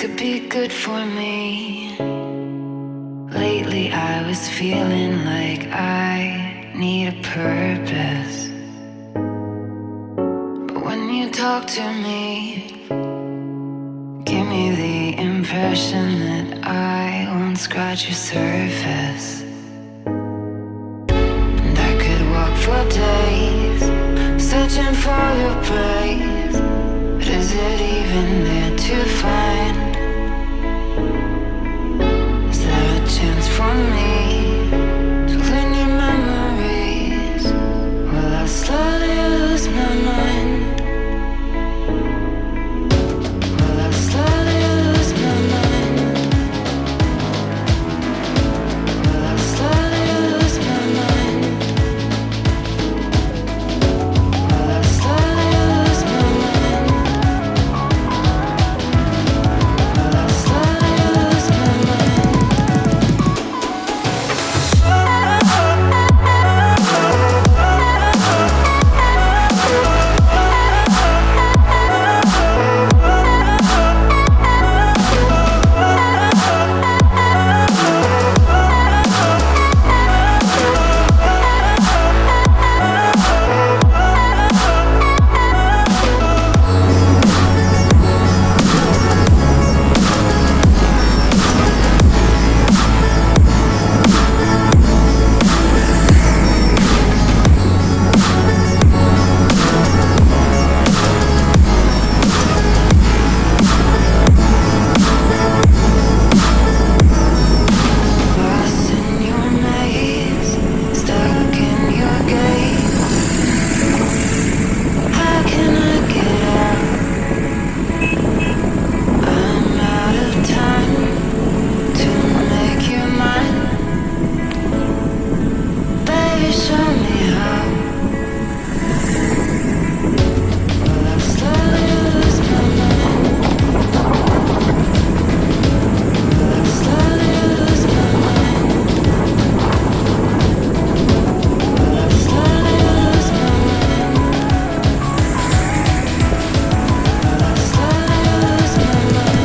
could be good for me. Lately I was feeling like I need a purpose. But when you talk to me, give me the impression that I won't scratch your surface. And I could walk for days, searching for your praise. But is it even there to find? Is there a chance for me to learn your memories? Will I slowly lose my mind? Will I slowly lose my mind? Will I slowly lose my mind? Will I slowly lose my mind? Will I slowly lose my mind? Lost in your maze, stuck in your gate. How can I get out? I'm out of time to make you mine. Baby, show me how. Will I slowly lose my mind? Will I slowly lose my mind? Will I slowly lose my mind? Will I slowly lose my mind?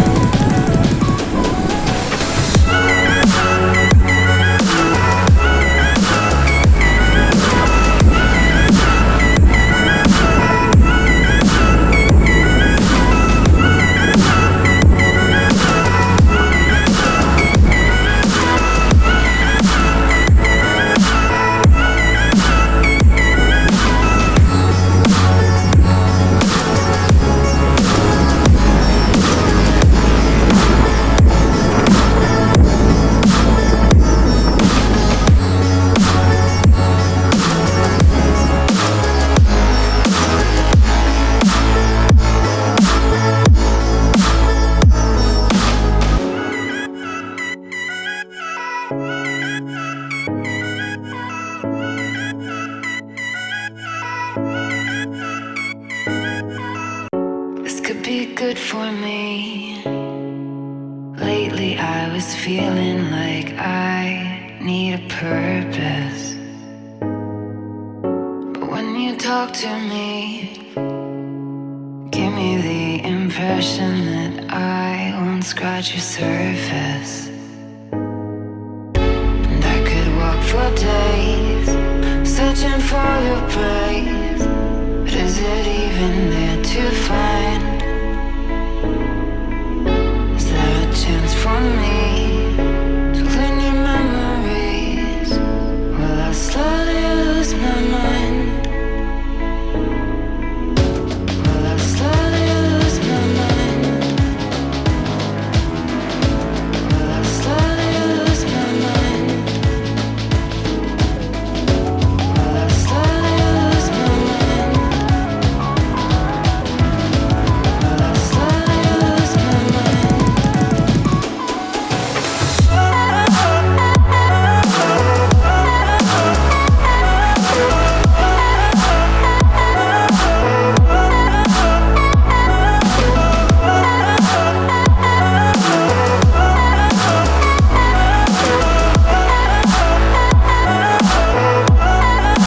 This could be good for me. Lately I was feeling like I need a purpose. But when you talk to me, give me the impression that I won't scratch your surface. And I could walk for days, searching for your praise. But is it even there to find? Is there a chance for me